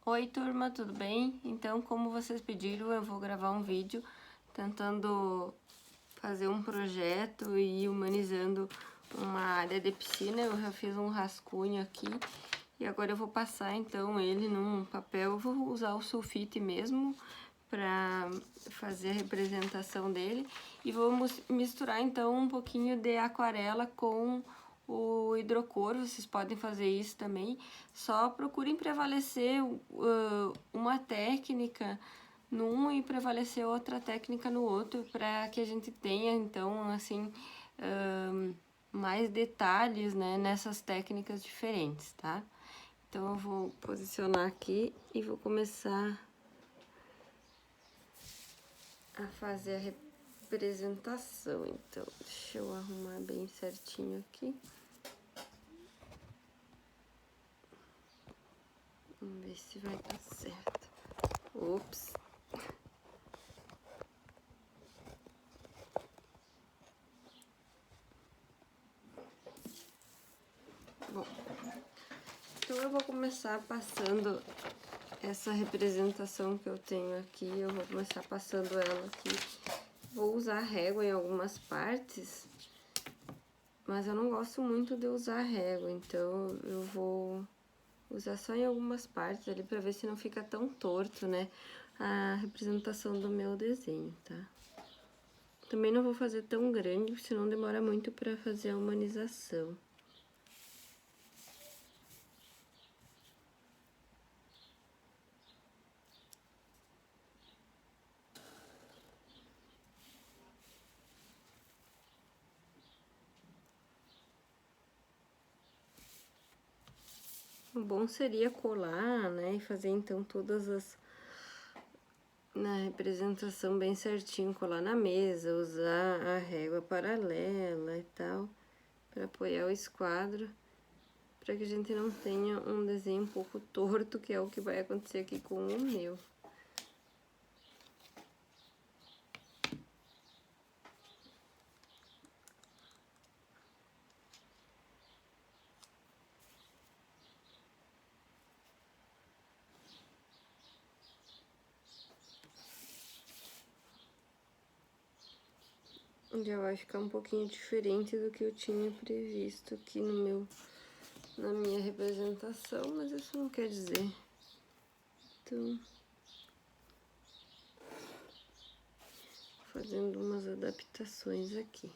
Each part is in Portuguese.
Oi turma, tudo bem? Então, como vocês pediram, eu vou gravar um vídeo tentando fazer um projeto e ir humanizando uma área de piscina. Eu já fiz um rascunho aqui e agora eu vou passar então ele num papel. Eu vou usar o sulfite mesmo para fazer a representação dele e vou misturar então um pouquinho de aquarela com o hidrocor. Vocês podem fazer isso também, só procurem prevalecer uma técnica num e prevalecer outra técnica no outro, para que a gente tenha então assim mais detalhes, né, nessas técnicas diferentes, tá? Então eu vou posicionar aqui e vou começar a fazer a representação. Então deixa eu arrumar bem certinho aqui. Vamos ver se vai dar certo. Ops. Bom, então eu vou começar passando essa representação que eu tenho aqui. Eu vou começar passando ela aqui. Vou usar régua em algumas partes, mas eu não gosto muito de usar régua, então eu vou usar só em algumas partes ali para ver se não fica tão torto, né, a representação do meu desenho, tá? Também não vou fazer tão grande, senão demora muito para fazer a humanização. O bom seria colar, né, e fazer então todas as... na representação bem certinho, colar na mesa, usar a régua paralela e tal, para apoiar o esquadro, para que a gente não tenha um desenho um pouco torto, que é o que vai acontecer aqui com o meu. Já vai ficar um pouquinho diferente do que eu tinha previsto aqui na minha representação, mas isso não quer dizer. Então, fazendo umas adaptações aqui.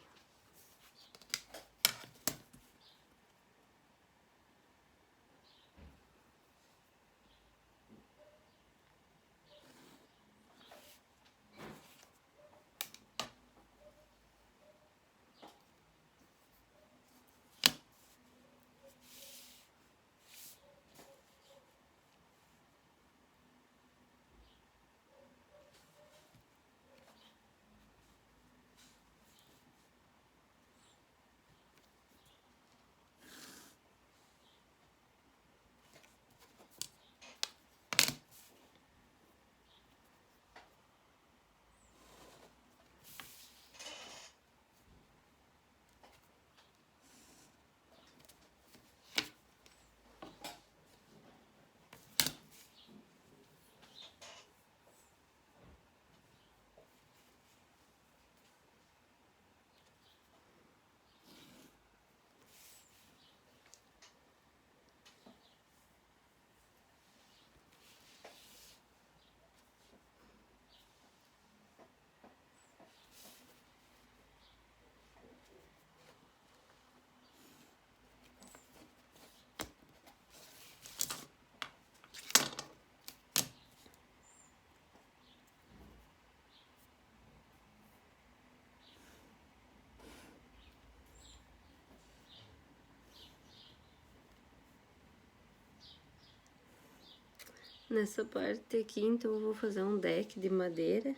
Nessa parte aqui, então, eu vou fazer um deck de madeira.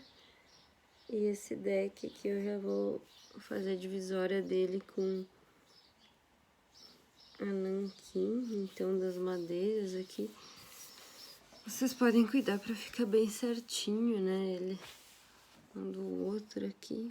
E esse deck aqui eu já vou fazer a divisória dele com a nanquim, então, das madeiras aqui. Vocês podem cuidar pra ficar bem certinho, né, ele um do outro aqui.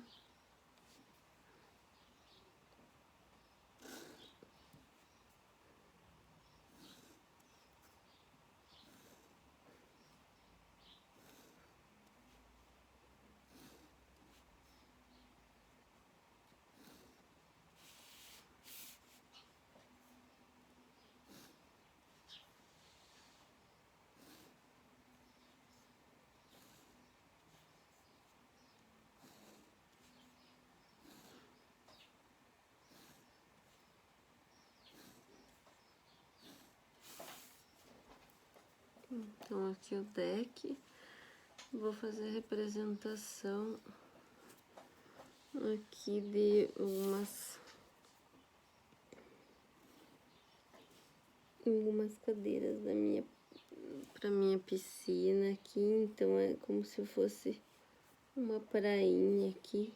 Então aqui o deck, vou fazer a representação aqui de algumas cadeiras pra minha piscina aqui, então é como se fosse uma prainha aqui.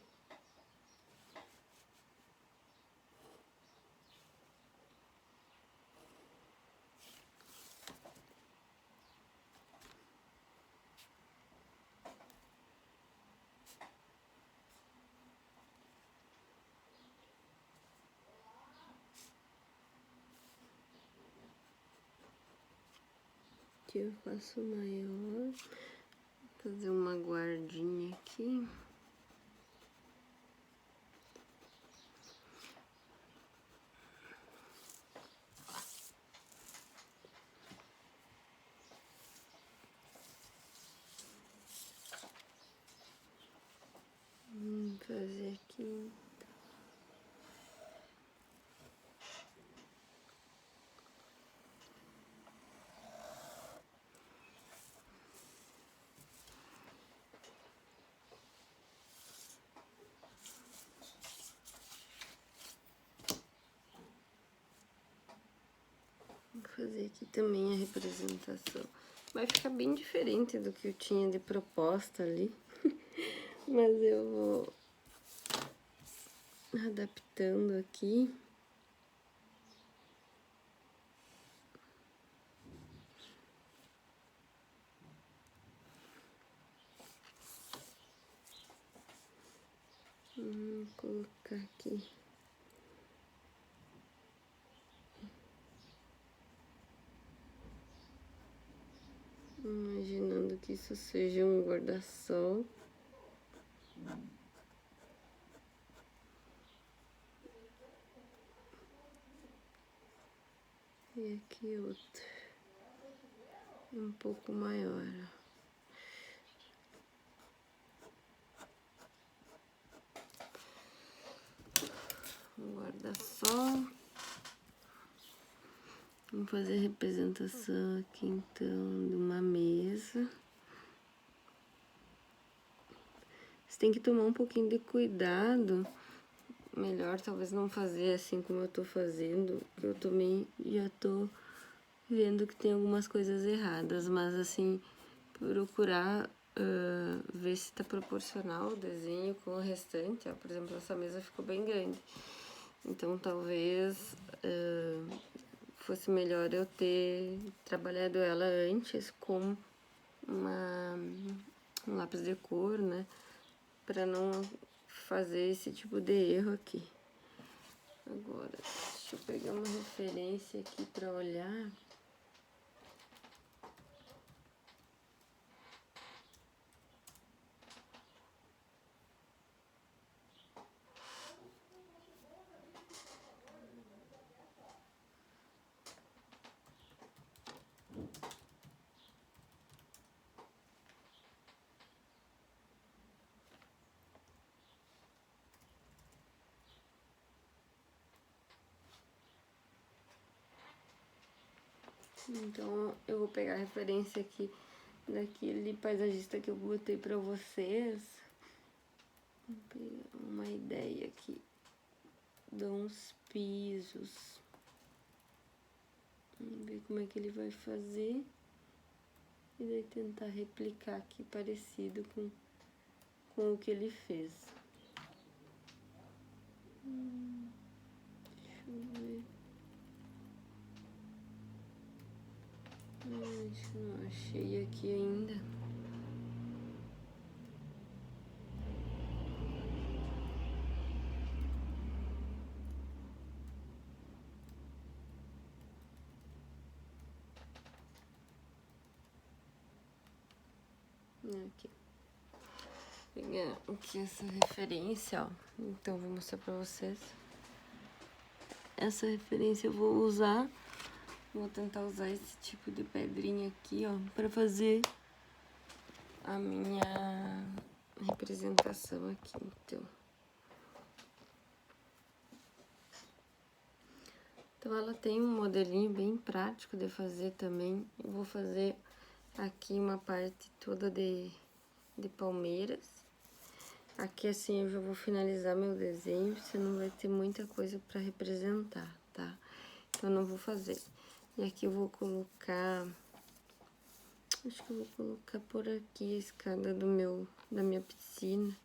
Aqui eu faço maior, fazer uma guardinha aqui. Fazer aqui. Vou fazer aqui também a representação. Vai ficar bem diferente do que eu tinha de proposta ali. Mas eu vou adaptando aqui. Vou colocar aqui. Imaginando que isso seja um guarda-sol. E aqui outro. Um pouco maior. Um guarda-sol. Vamos fazer a representação aqui então de uma mesa. Você tem que tomar um pouquinho de cuidado. Melhor talvez não fazer assim como eu tô fazendo, que eu também já tô vendo que tem algumas coisas erradas, mas assim, procurar ver se tá proporcional o desenho com o restante. Ó, por exemplo, essa mesa ficou bem grande, então talvez fosse melhor eu ter trabalhado ela antes com um lápis de cor, né, para não fazer esse tipo de erro aqui. Agora, deixa eu pegar uma referência aqui para olhar. Então, eu vou pegar a referência aqui daquele paisagista que eu botei pra vocês. Vou pegar uma ideia aqui de uns pisos. Vamos ver como é que ele vai fazer. E daí tentar replicar aqui parecido com o que ele fez. Deixa eu ver. Não achei aqui ainda. Aqui. Pegar aqui essa referência, ó. Então, vou mostrar pra vocês. Essa referência eu vou usar. Vou tentar usar esse tipo de pedrinha aqui, ó, pra fazer a minha representação aqui, então ela tem um modelinho bem prático de fazer também. Eu vou fazer Aqui uma parte toda de palmeiras. Aqui assim eu já vou finalizar meu desenho, senão vai ter muita coisa para representar, tá? Então eu não vou fazer. E aqui eu vou colocar, acho que eu vou colocar por aqui a escada da minha piscina.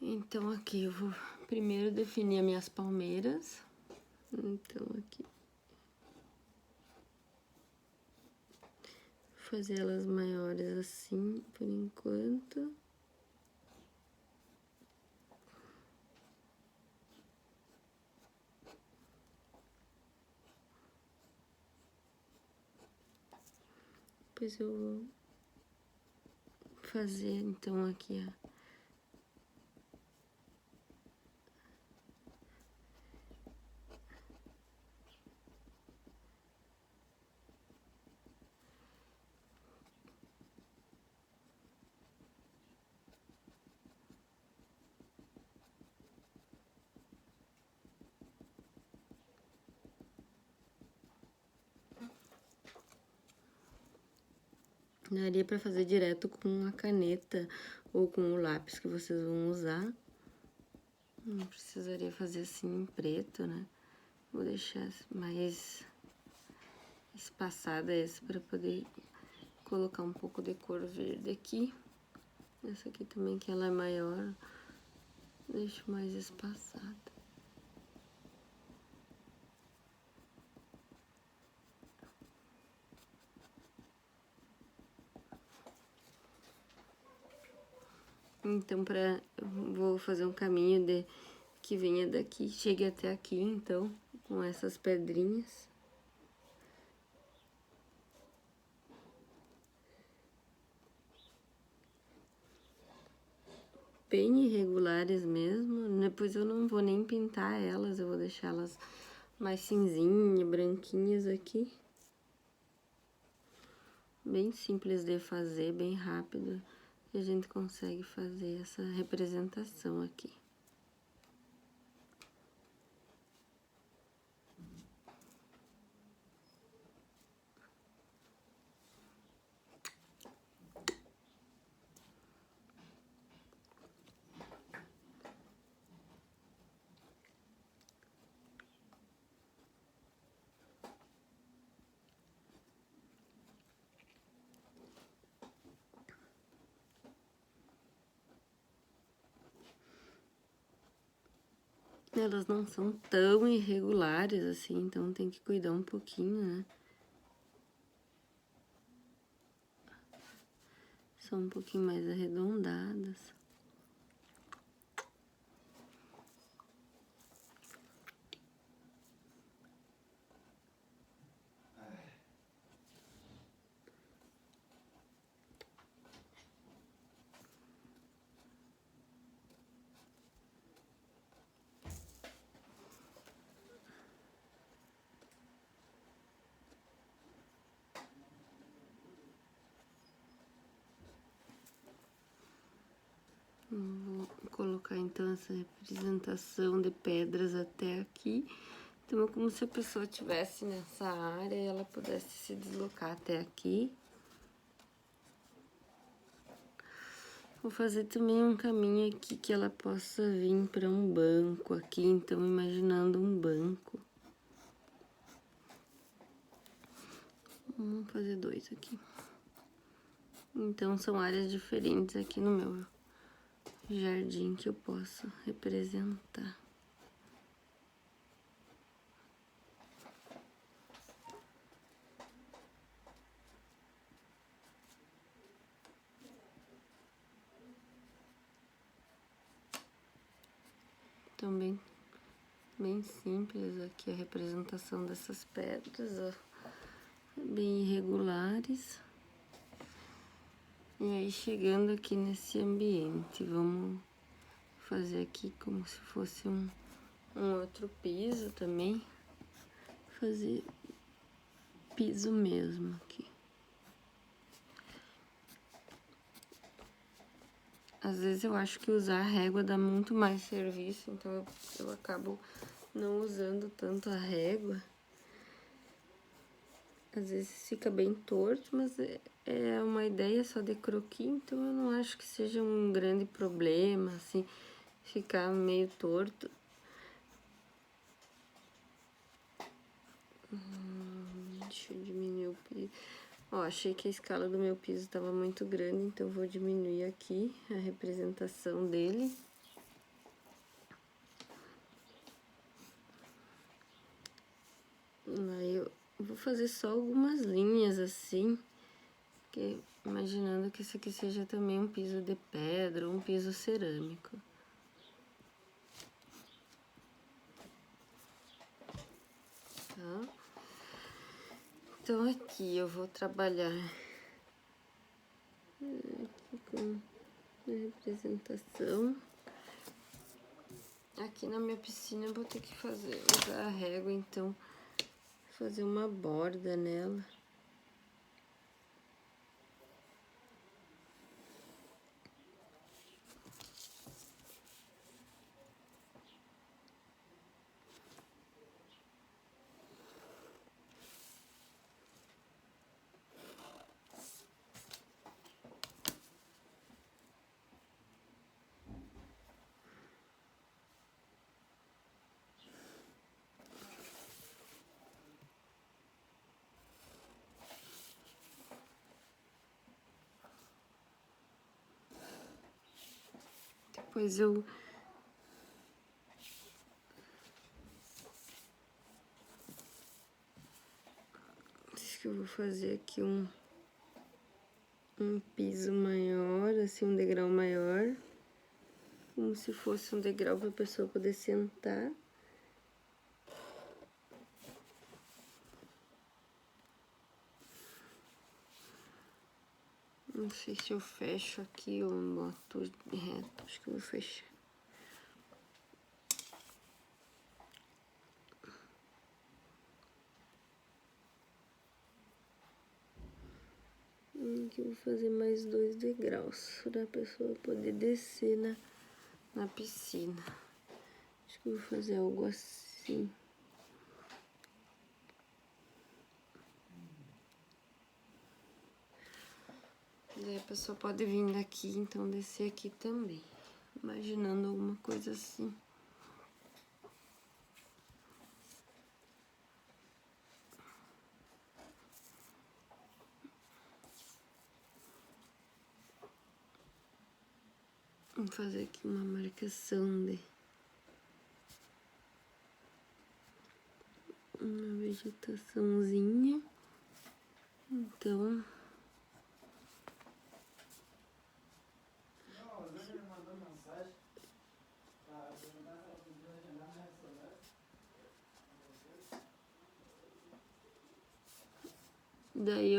Então aqui eu vou primeiro definir as minhas palmeiras. Então aqui fazer elas maiores assim por enquanto. Depois eu vou fazer então aqui daria pra fazer direto com a caneta ou com o lápis que vocês vão usar. Não precisaria fazer assim em preto, né? Vou deixar mais espaçada essa para poder colocar um pouco de cor verde aqui. Essa aqui também, que ela é maior, deixo mais espaçada. Então, vou fazer um caminho que venha daqui, chegue até aqui, então, com essas pedrinhas. Bem irregulares mesmo, depois eu não vou nem pintar elas, eu vou deixar elas mais cinzinhas, branquinhas aqui. Bem simples de fazer, bem rápido, e a gente consegue fazer essa representação aqui. Elas não são tão irregulares assim, então tem que cuidar um pouquinho, né? São um pouquinho mais arredondadas. Vou colocar então essa representação de pedras até aqui. Então é como se a pessoa estivesse nessa área e ela pudesse se deslocar até aqui. Vou fazer também um caminho aqui que ela possa vir para um banco aqui, então imaginando um banco. Vamos fazer dois aqui. Então são áreas diferentes aqui no meu jardim que eu posso representar. Então, bem simples aqui a representação dessas pedras, ó, bem irregulares. E aí, chegando aqui nesse ambiente, vamos fazer aqui como se fosse um outro piso também. Fazer piso mesmo aqui. Às vezes eu acho que usar a régua dá muito mais serviço, então eu acabo não usando tanto a régua. às vezes fica bem torto, mas é uma ideia só de croquis, então eu não acho que seja um grande problema, assim, ficar meio torto. Deixa eu diminuir o piso. Ó, achei que a escala do meu piso estava muito grande, então eu vou diminuir aqui a representação dele. Aí eu vou fazer só algumas linhas assim, porque, imaginando que esse aqui seja também um piso de pedra ou um piso cerâmico. Tá? Então aqui eu vou trabalhar aqui com a representação. Aqui na minha piscina eu vou ter que usar a régua, então fazer uma borda nela. Depois acho que eu vou fazer aqui um piso maior, assim, um degrau maior, como se fosse um degrau para a pessoa poder sentar. Não sei se eu fecho aqui ou boto reto, acho que eu vou fechar. Aqui eu vou fazer mais 2 degraus para a pessoa poder descer na piscina. Acho que eu vou fazer algo assim. Daí a pessoa pode vir daqui, então descer aqui também. Imaginando alguma coisa assim. Vou fazer aqui uma marcação de uma vegetaçãozinha. Então, daí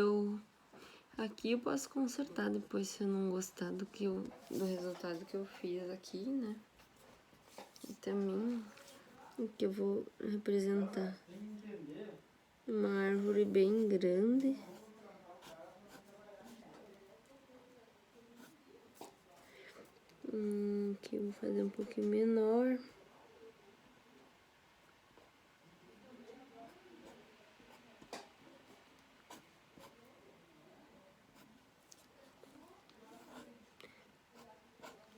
aqui eu posso consertar depois se eu não gostar do resultado que eu fiz aqui, né? E também aqui eu vou representar uma árvore bem grande. Aqui eu vou fazer um pouquinho menor.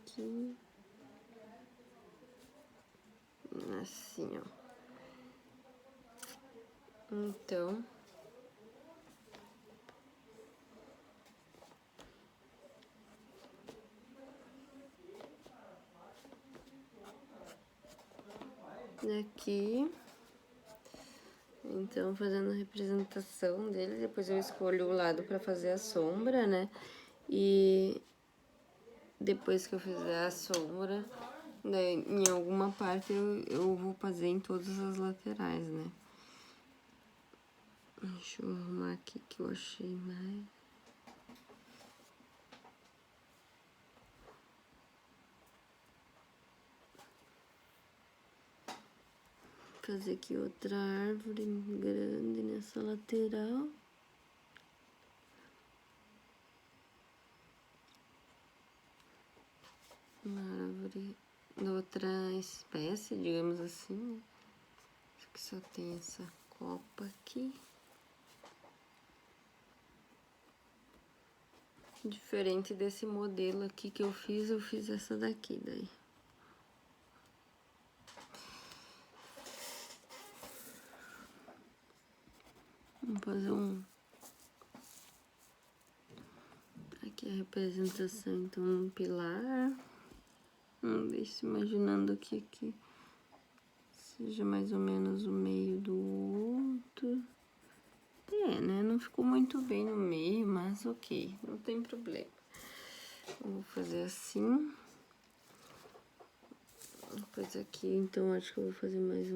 Aqui. Assim, ó. Então, aqui, então fazendo a representação dele, depois eu escolho o lado para fazer a sombra, né? E depois que eu fizer a sombra, daí, em alguma parte eu vou fazer em todas as laterais, né? Deixa eu arrumar aqui que eu achei mais. Fazer aqui outra árvore grande nessa lateral. Uma árvore de outra espécie, digamos assim, né? Acho que só tem essa copa aqui. Diferente desse modelo aqui que eu fiz essa daqui daí. Vamos fazer aqui a representação, então, um pilar. Vamos ver se imaginando aqui que seja mais ou menos o meio do outro. Né? Não ficou muito bem no meio, mas ok, não tem problema. Eu vou fazer assim. Depois aqui, então, acho que eu vou fazer mais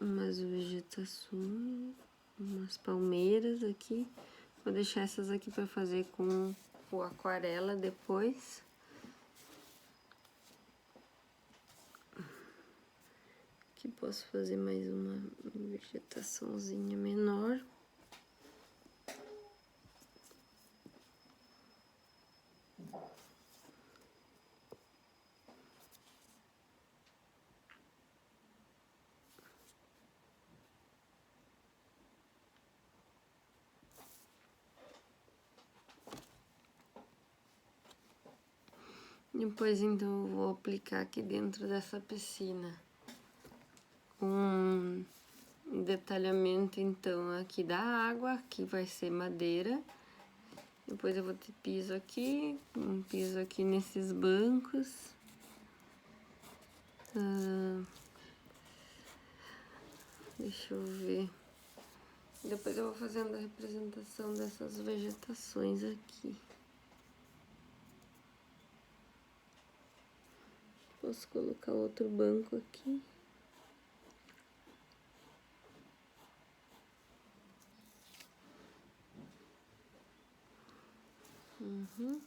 umas vegetações, umas palmeiras aqui. Vou deixar essas aqui para fazer com o aquarela depois. Aqui posso fazer mais uma vegetaçãozinha menor. Depois, então, eu vou aplicar aqui dentro dessa piscina um detalhamento, então, aqui da água, que vai ser madeira. Depois eu vou ter piso aqui, um piso aqui nesses bancos. Deixa eu ver. Depois eu vou fazendo a representação dessas vegetações aqui. Posso colocar outro banco aqui. Vou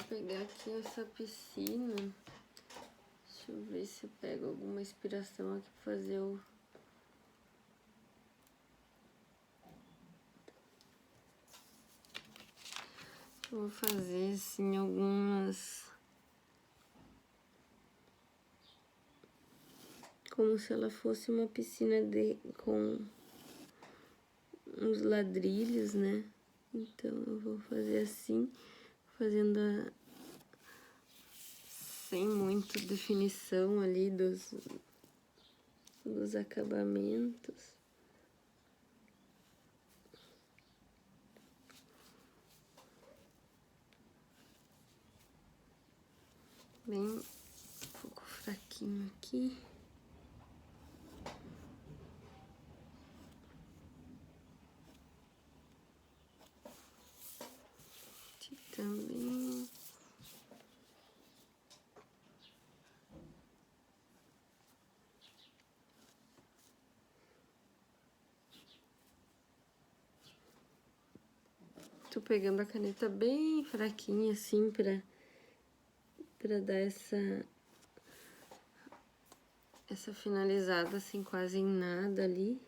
pegar aqui essa piscina. Deixa eu ver se eu pego alguma inspiração aqui pra fazer o... Vou fazer, assim, algumas... Como se ela fosse uma piscina com uns ladrilhos, né? Então, eu vou fazer assim, fazendo sem muita definição ali dos acabamentos. Bem um pouco fraquinho aqui. Aqui também. Tô pegando a caneta bem fraquinha, assim, pra dar essa finalizada, assim, quase em nada ali.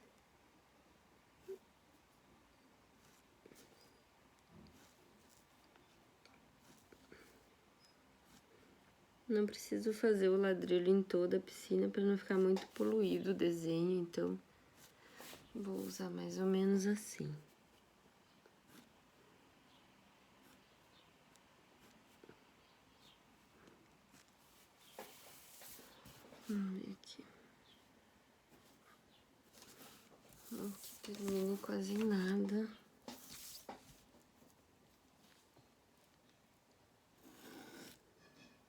Não preciso fazer o ladrilho em toda a piscina para não ficar muito poluído o desenho, então vou usar mais ou menos assim. Vamos ver aqui. Não que termine quase em nada.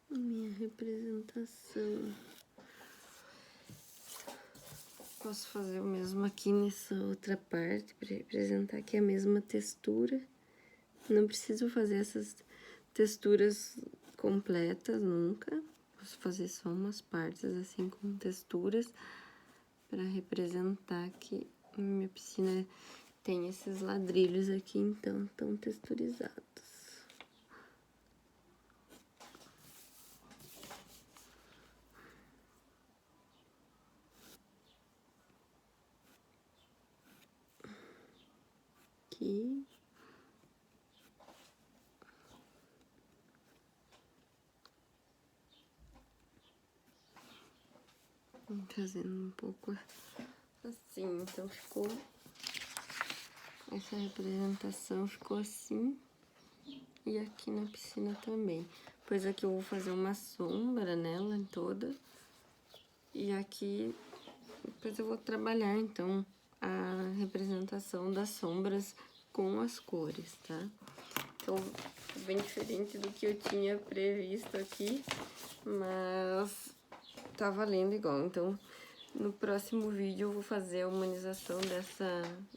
Minha representação. Posso fazer o mesmo aqui nessa outra parte para representar aqui a mesma textura. Não preciso fazer essas texturas completas nunca. Posso fazer só umas partes assim com texturas para representar que minha piscina tem esses ladrilhos aqui, então, tão texturizados. Aqui. Fazendo um pouco assim, então ficou essa representação ficou assim. E aqui na piscina também. Depois aqui eu vou fazer uma sombra nela toda. E aqui, depois eu vou trabalhar, então, a representação das sombras com as cores, tá? Então, bem diferente do que eu tinha previsto aqui, mas tá valendo igual. Então, no próximo vídeo eu vou fazer a humanização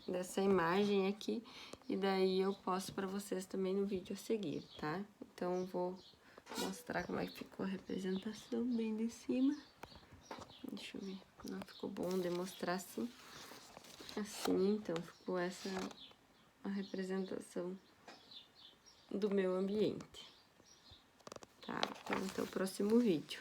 dessa imagem aqui, e daí eu posto pra vocês também no vídeo a seguir, tá? Então, vou mostrar como é que ficou a representação bem de cima. Deixa eu ver, não ficou bom demonstrar assim. Assim, então, ficou essa a representação do meu ambiente. Tá, então até o próximo vídeo.